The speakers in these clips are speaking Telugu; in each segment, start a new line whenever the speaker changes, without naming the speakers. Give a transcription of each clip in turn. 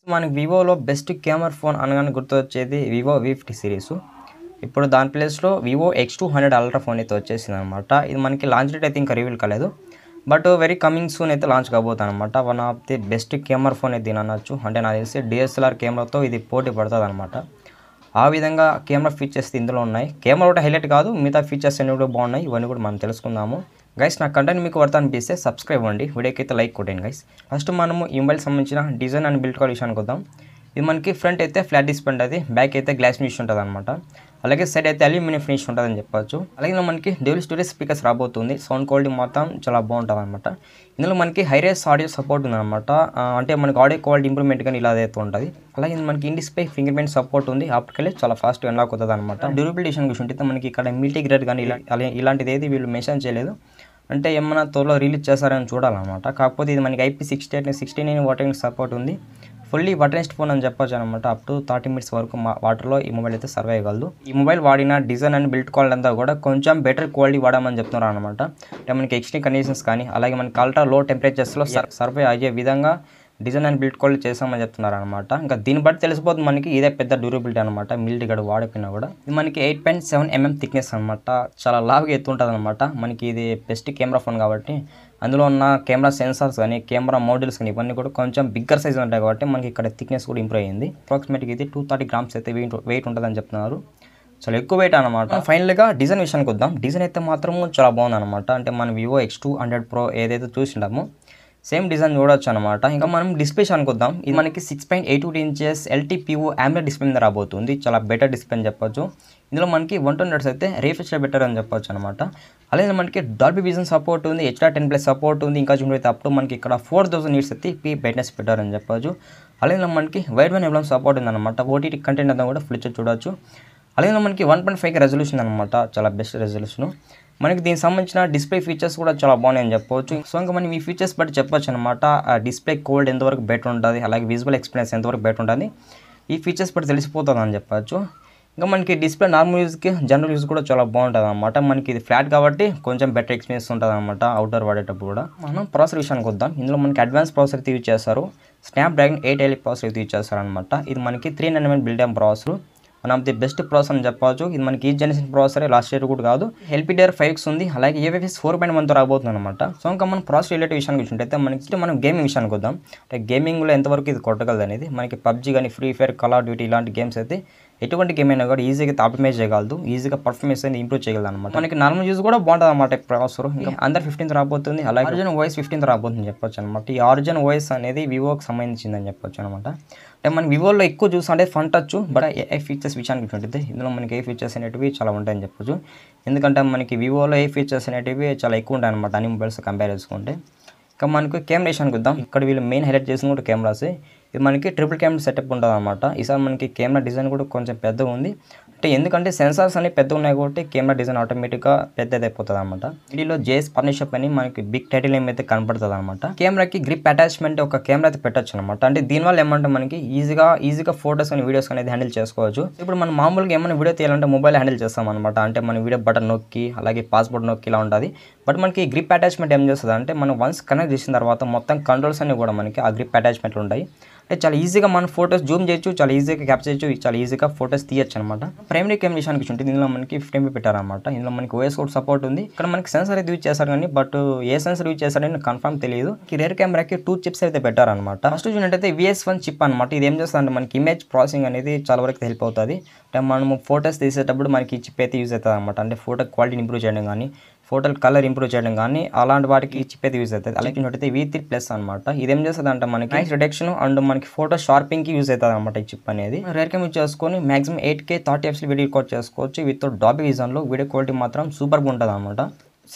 మనకి వివోలో బెస్ట్ కెమెరా ఫోన్ అనగానే గుర్తొచ్చేది వివో V50 సిరీస్. ఇప్పుడు దాని ప్లేస్‌లో వివో X200 అల్ట్రా ఫోన్ అయితే వచ్చేసిందనమాట. ఇది మనకి లాంచ్ డేట్ అయితే ఇంకా రివీల్ కాలేదు. బట్ వెరీ కమింగ్ సూన్ అయితే లాంచ్ కాబోతుందనమాట. One of the best camera phone అయితే దీని అనొచ్చు. అంటే నాకు తెలిసి DSLR కెమెరాతో ఇది పోటీ పడతదనమాట. ఆ విధంగా కెమెరా ఫీచర్స్ ఇందులో ఉన్నాయి. కెమెరా ఒకటి హైలైట్ కాదు, మిగతా ఫీచర్స్ అన్నీ కూడా బాగున్నాయి. ఇవన్నీ కూడా మనం తెలుసుకుందాము. గైస్ నా కంటెంట్ మీకు వర్త్ అనిపిస్తే సబ్స్క్రైబ్ అవ్వండి, వీడియోకి అయితే లైక్ కొట్టండి గైస్. ఫస్ట్ మనము ఈ మొబైల్ సంబంధించిన డిజైన్ అండ్ బిల్డ్ క్వాలిటీ విషయానికి వద్దాం. ఇది మనకి ఫ్రంట్ అయితే ఫ్లాట్ డిస్ప్లే ఉంటుంది, బ్యాక్ అయితే గ్లాస్ ఫినిష్ ఉంటుంది అనమాట. అలాగే సైడ్ అయితే అల్యూమినియం ఫినిష్ ఉంటుందని చెప్పొచ్చు. అలాగే మనకి డ్యూయల్ స్టోరేజ్ స్పీకర్స్ రాబోతుంది. సౌండ్ క్వాలిటీ మొత్తం చాలా బాగుంటుంది అనమాట. ఇందులో మనకి హైరేస్ ఆడియో సపోర్ట్ ఉందన్నమాట. అంటే మనకి ఆడియో క్వాలిటీ ఇంప్రూవ్మెంట్ కానీ ఇలా అయితే ఉంటుంది. అలాగే మనకి in display finger print support ఉంది. ఆప్టికల్లీ చాలా ఫాస్ట్గా అన్లాక్ అవుతుంది అనమాట. డ్యూరబిలిటీ విషయానికి చూస్తే మనకి ఇక్కడ మిల్టీ గ్రేడ్ కానీ ఇలాంటిది ఏది వీళ్ళు మెన్షన్ చేయలేదు. అంటే ఏమన్నా త్వరలో రిలీజ్ చేస్తారని చూడాలన్నమాట. కాకపోతే ఇది మనకి IP68 69 వాటర్ సపోర్ట్ ఉంది. ఫుల్లీ వాటర్ రెసిస్టెంట్ ఫోన్ అని చెప్పొచ్చు అనమాట. అప్ టు 30 మినిట్స్ వరకు వాటర్లో ఈ మొబైల్ అయితే సర్వే అయ్యగలదు. ఈ మొబైల్ వాడిన డిజైన్ అండ్ బిల్డ్ క్వాలిటీ అంతా కూడా కొంచెం బెటర్ క్వాలిటీ వాడమని చెప్తున్నారు అనమాట. అంటే మనకి ఎక్స్ట్రీమ్ కండిషన్స్ కానీ అలాగే మనకి అల్ట్రా లో టెంపరేచర్స్లో సర్వే అయ్యే విధంగా డిజైన్ అండ్ బిల్డ్ క్వాలిటీ చేసామని చెప్తున్నారు అనమాట. ఇంకా దీన్ని బట్టి తెలిసిపోతుంది మనకి ఇదే పెద్ద డ్యూరబిలిటీ అనమాట. మిల్టీ గడ వాడకపోయినా కూడా ఇది మనకి 8.7mm థిక్నెస్ అనమాట. చాలా లావుగా ఎత్తుంటుంది అనమాట. మనకి ఇది బెస్ట్ కెమెరా ఫోన్ కాబట్టి అందులో ఉన్న కెమెరా సెన్సార్స్ కానీ కెమెరా మోడ్యూల్స్ కానీ ఇవన్నీ కూడా కొంచెం బిగ్గర్ సైజ్ ఉంటాయి కాబట్టి మనకి ఇక్కడ థిక్నెస్ కూడా ఇంప్రూవ్ అయ్యింది. అప్రాక్సిమేట్గా ఇది 230 grams అయితే వెయిట్ ఉంటుందని చెప్తున్నారు. చాలా ఎక్కువ వెయిట్ అనమాట. ఫైనల్గా డిజైన్ విషయానికి వద్దాం. డిజైన్ అయితే మాత్రం చాలా బాగుంది అనమాట. అంటే మన వివో X200 Pro ఏదైతే చూసిండామో సేమ్ డిజైన్ చూడొచ్చు అనమాట. ఇంకా మనం డిస్ప్లే అనుకుందాం. ఇది మనకి 6.82 inches LTPO AMOLED డిస్ప్లే మీద రాబోతుంది. చాలా బెటర్ డిస్ప్లే అని చెప్పొచ్చు. ఇందులో మనకి 120 Hz అయితే రిఫ్రెష్ బెటర్ అని చెప్పొచ్చు అనమాట. అలాగే మనకి డాల్బీ విజన్ సపోర్ట్ ఉంది, HDR10+ సపోర్ట్ ఉంది. ఇంకా చూడండి అప్ టు మనకి ఇక్కడ 4000 nits అయితే పీ బ్రైట్నెస్ బెటర్ అని చెప్పొచ్చు. అలాగే మనకి వైడ్ వన్ ఎంబ్లం సపోర్ట్ ఉంది అనమాట. OTT కంటెంట్ అంతా కూడా ఫుల్ చూడొచ్చు. అలాగే మనకి 1.5 రెజల్యూషన్ అనమాట. చాలా బెస్ట్ రెజల్యూషన్. మనకి దీనికి సంబంధించిన డిస్ప్లే ఫీచర్స్ కూడా చాలా బాగున్నాయని చెప్పవచ్చు. సో ఇంకా మనం ఈ ఫీచర్స్ బట్టి చెప్పొచ్చు అనమాట. డిస్ప్లే కోల్డ్ ఎంతవరకు బెటర్ ఉంటుంది, అలాగే విజువల్ ఎక్స్పీరియన్స్ ఎంతవరకు బెటర్ ఉంటుంది, ఈ ఫీచర్స్ బట్టి తెలిసిపోతుంది అని చెప్పచ్చు. ఇంకా మనకి డిస్ప్లే నార్మల్ యూజ్కి జనరల్ యూజ్ కూడా చాలా బాగుంటుంది అనమాట. మనకి ఇది ఫ్లాట్ కాబట్టి కొంచెం బెటర్ ఎక్స్పీరియన్స్ ఉంటుంది అనమాట అవుట్డోర్ వాడేటప్పుడు కూడా. మనం ప్రాసెసర్ విషయానికి వద్దాం. ఇందులో మనకి అడ్వాన్స్ ప్రాసెసర్ యూజ్ చేస్తారు. స్నాప్డ్రాగన్ 888 ప్రాసెసర్ యూజ్ చేస్తారు అనమాట. ఇది మనకి 3 nm build processor. One of the best processor అని చెప్పవచ్చు. ఇది మనకి ఈ జనరేషన్ ప్రాసెసర్, లాస్ట్ ఇయర్ కూడా కాదు. LPDDR5 ఉంది. అలాగే UFS 4.1తో రాబోతుంది అనమాట. సో ఇంకా మనం ప్రాసెసర్ రిలేటివ్ విషయానికి చూసినట్టయితే మనం గేమింగ్ విషయానికి వద్దాం. అంటే గేమింగ్లో ఎంతవరకు ఇది కొట్టగలదు అనేది మనకి PUBG కానీ, free fire, call of duty ఇలాంటి గేమ్స్ అయితే ఎటువంటి గేమ్ అయినా కూడా ఈజీగా ఆప్టిమైజ్ చేయగలదు, ఈజీగా పర్ఫార్మెన్స్ అనేది ఇంప్రూవ్ చేయగలదు అనమాట. మనకి నార్మల్ యూజ్ కూడా బాగుంటుంది అనమాట ప్రాసెసర్. ఇంకా అందర్ 15th రాబోతుంది. అలాగే ఆరిజిన్ OS 15th రాబోతుంది చెప్పొచ్చు అనమాట. ఈ ఆరిజిన్ OS అనేది వివోకి సంబంధించిందని చెప్పొచ్చు అనమాట. అంటే మన వివోలో ఎక్కువ చూస్తుంటే fun touch, but A features విషయానికి ఉంటుంది ఇందులో మనకి ఏ ఫీచర్స్ అనేటివి చాలా ఉంటాయని చెప్పొచ్చు. ఎందుకంటే మనకి వివోలో ఏ ఫీచర్స్ అనేటివి చాలా ఎక్కువ ఉంటాయి అనమాట అన్ని మొబైల్స్ కంపేర్ చేసుకుంటే. ఇంకా మనకు కెమెరా విషయానికి వద్దాం. ఇక్కడ వీళ్ళు మెయిన్ హైలైట్ చేసిన కూడా కెమెరాస్. ఇది మనకి ట్రిపుల్ కెమెరా సెటప్ ఉంటుంది అనమాట. ఈసారి మనకి కెమెరా డిజైన్ కూడా కొంచెం పెద్దగా ఉంది. అంటే ఎందుకంటే సెన్సార్స్ అనేవి పెద్దగా ఉన్నాయి కాబట్టి కెమెరా డిజైన్ ఆటోమేటిక్గా పెద్దది అయిపోతుంది అనమాట. వీడియోలో JS పార్ట్నర్షిప్ అని మనకి బిగ్ టైటిల్ నేమ్ అయితే కనపడుతుంది అనమాట. కెమెరాకి గ్రిప్ అటాచ్మెంట్ ఒక కెమెరా అయితే పెట్టచ్చు అనమాట. అంటే దీనివల్ల ఏమంటే మనకి ఈజీగా ఫోటోస్ కానీ వీడియోస్ అనేది హ్యాండిల్ చేసుకోవచ్చు. ఇప్పుడు మనం మామూలుగా ఏమైనా వీడియో తీయాలంటే మొబైల్ హ్యాండిల్ చేస్తాం అనమాట. అంటే మన వీడియో బటన్ నొక్కి అలాగే పాస్పోర్ట్ నొక్కి ఇలా ఉంటుంది. బట్ మనకి గ్రిప్ అటాచ్మెంట్ ఏం చేస్తుంది అంటే మనం వన్స్ కనెక్ట్ చేసిన తర్వాత మొత్తం కంట్రోల్స్ అన్ని కూడా మనకి ఆ గ్రిప్ అటాచ్మెంట్లు ఉంటాయి. అంటే చాలా ఈజీగా మన ఫోటోస్ జూమ్ చేయొచ్చు, చాలా ఈజీగా క్యాప్చర్ చేయొచ్చు, చాలా ఈజీగా ఫోటోస్ తీయచ్చు అనమాట. ప్రైమరీ కెమెరా విషయానికి ఉంటుంది. ఇందులో మనకి 15 పెట్టారనమాట. ఇందులో మనకి OS కూడా సపోర్ట్ ఉంది. ఇక్కడ మనకి సెన్సర్ అయితే యూజ్ చేస్తారు కానీ బట్ ఏ సెన్సర్ యూజ్ చేస్తారని కన్ఫర్మ్ తెలియదు. ఈ రేర్ కెమెరాకి 2 చిప్స్ అయితే పెట్టారనమాట. ఫస్ట్ చూసినట్టయితే VS1 చిప్ అనమాట. ఇది ఏం చేస్తుందంటే మనకి ఇమేజ్ ప్రాసెసింగ్ అనేది చాలా వరకు హెల్ప్ అవుతుంది. అంటే మనము ఫోటోస్ తీసేటప్పుడు మనకి ఈ చిప్ అయితే యూజ్ అవుతుంది అనమాట. అంటే ఫోటో క్వాలిటీని ఇంప్రూవ్ చేయడం కానీ, ఫోటోలు కలర్ ఇంప్రూవ్ చేయడం కానీ అలాంటి వాటికి ఈ చిప్ అయితే యూజ్ అవుతుంది. అలాగే చూసినట్టయితే V3+ అనమాట. ఇదేం చేస్తుంది అంటే మనకి నాయిస్ రిడక్షన్ అండ్ మనకి ఫోటో షార్పింగ్కి యూజ్ అవుతుంది అనమాట ఈ చిప్ అనేది. రేర్ కెమ్ యూజ్ చేసుకొని maximum 8K 30 fps video record చేసుకోవచ్చు. విత్ డాల్బీ విజన్లో వీడియో క్వాలిటీ మాత్రం సూపర్గా ఉంటుంది అనమాట.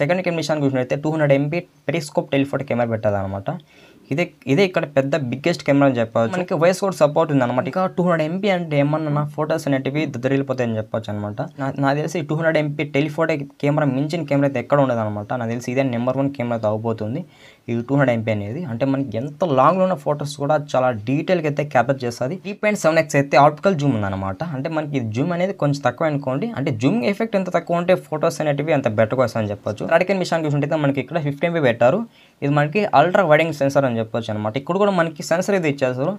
సెకండ్ కెమెరా విషయానికి చూసినట్టయితే 200MP పెరిస్కోప్ టెలిఫోటో కెమెరా పెట్టదు అనమాట. ఇదే ఇక్కడ పెద్ద బిగ్గెస్ట్ కెమెరా అని చెప్పవచ్చు. మనకి వాయిస్ కూడా సపోర్ట్ ఉంది అనమాట. ఇక 200MP అంటే ఏమన్నా ఫోటోస్ అనేటివి దొరికిపోతాయని చెప్పొచ్చు అనమాట. నాకు తెలిసి 200MP టెలిఫోటో కెమెరా మించిన కెమెరా అయితే ఎక్కడ ఉండదు అనమాట. నాకు తెలిసి ఇదే నెంబర్ 1 కెమెరా అయితే అవబోతుంది ఈ 200MP అనేది. అంటే మనకి ఎంత లాంగ్లో ఉన్న ఫోటోస్ కూడా చాలా డీటెయిల్గా అయితే క్యాప్చర్ చేస్తుంది. 3.7x అయితే ఆప్టికల్ జూమ్ ఉందన్నమాట. అంటే మనకి జూమ్ అనేది కొంచెం తక్కువ అనుకోండి. అంటే జూమ్ ఎఫెక్ట్ ఎంత తక్కువ ఉంటే ఫోటోస్ అనేటివి అంత బెటర్గా వస్తాయని చెప్పొచ్చు. రాడికల్ విషయానికి చూసుకుంటే మనకి ఇక్కడ 15MP పెట్టారు. ఇది మనకి అల్ట్రా వైడింగ్ సెన్సార్ అని చెప్పొచ్చు అనమాట. ఇక్కడ కూడా మనకి సెన్సర్ అయితే ఇచ్చేస్తారు.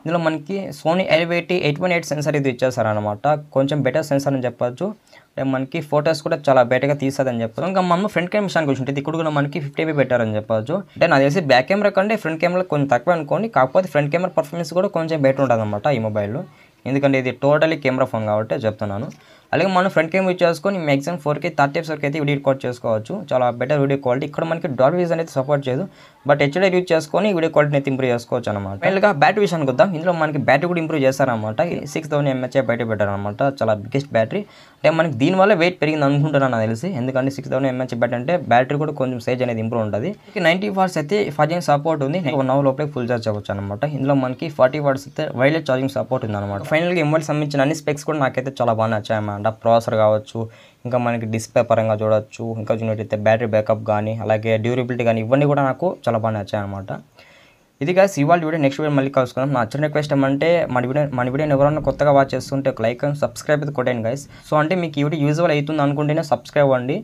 ఇందులో మనకి సోనీ LVT 818 సెన్సార్ ఇది ఇచ్చేసారనమాట. కొంచెం బెటర్ సెన్సార్ అని చెప్పొచ్చు. అంటే మనకి ఫొటోస్ కూడా చాలా బెటర్గా తీస్తుందని చెప్పొచ్చు. ఇంకా మనం ఫ్రంట్ కెమెరా విషయానికి వచ్చింటే ఇక్కడ కూడా మనకి 50 MP పెట్టారని చెప్పొచ్చు. అంటే నాకు తెలిసి బ్యాక్ కెమెరా కంటే ఫ్రంట్ కెమెరా కొంచెం తక్కువ అనుకోండి. కాకపోతే ఫ్రంట్ కెమెరా పర్ఫార్మెన్స్ కూడా కొంచెం బెటర్ ఉంటుంది అనమాట ఈ మొబైల్లో. ఎందుకంటే ఇది టోటలీ కెమెరా ఫోన్ కాబట్టి చెప్తున్నాను. అలాగే మనం ఫ్రంట్ కెమెరా యూజ్ చేసుకొని మ్యాక్సిమం 4K 30 fps వరకు అయితే వీడియో రికార్డ్ చేసుకోవచ్చు. చాలా బెటర్ వీడియో క్వాలిటీ. ఇక్కడ మనకి డాల్బీ విజన్ అయితే సపోర్ట్ చేయదు, బట్ HDR యూజ్ చేసుకొని వీడియో క్వాలిటీని అయితే ఇంప్రూవ్ చేసుకోవచ్చు అనమాట. ఫైనల్గా బ్యాటరీ విషయానికి వద్దాం. ఇందులో మనకి బ్యాటరీ కూడా ఇంప్రూవ్ చేస్తారనమాట. 6000 mAh బ్యాటరీ పెట్టారనమాట. చాలా బిగ్గెస్ట్ బ్యాటరీ. అంటే మనకి దీనివల్ల వెయిట్ పెరిగింది అనుకుంటున్నాను నాకు తెలిసి. ఎందుకంటే 6000 mAh బ్యాటరీ అంటే బ్యాటరీ కూడా కొంచెం సైజ్ అనేది ఇంప్రూవ్ ఉంటుంది. 90 watts అయితే ఛార్జింగ్ సపోర్ట్ ఉంది. 1 hour లోపలే ఫుల్ ఛార్జ్ అవ్వచ్చు అనమాట. ఇందులో మనకి 40 watts అయితే వైర్లెస్ ఛార్జింగ్ సపోర్ట్ ఉంది అనమాట. ఫైనల్గా మొబైల్ సంబంధించిన అన్ని స్పెక్స్ కూడా నాకైతే చాలా బాగా నచ్చాయి అన్నమాట. ప్రాసెసర్ కావచ్చు, ఇంకా మనకి డిస్ప్లే పరంగా చూడొచ్చు, ఇంకా చూసినట్టయితే బ్యాటరీ బ్యాకప్ కానీ అలాగే డ్యూరబిలిటీ కానీ ఇవన్నీ కూడా నాకు చాలా బాగా నచ్చాయి అనమాట. ఇది గాయ్స్ ఇవాళ వీడియో. నెక్స్ట్ వీడియో మళ్ళీ కలుసుకుందాం. నా చిన్న రిక్వెస్ట్ ఏమంటే మన వీడియోని ఎవరైనా కొత్తగా వాచ్ చేస్తుంటే ఒక లైక్ అండ్ సబ్స్క్రైబ్ అయితే కొట్టండి గైస్. సో అంటే మీకు ఈ వీడియో యూజువల్ అవుతుంది అనుకుంటేనే సబ్స్క్రైబ్ అవ్వండి.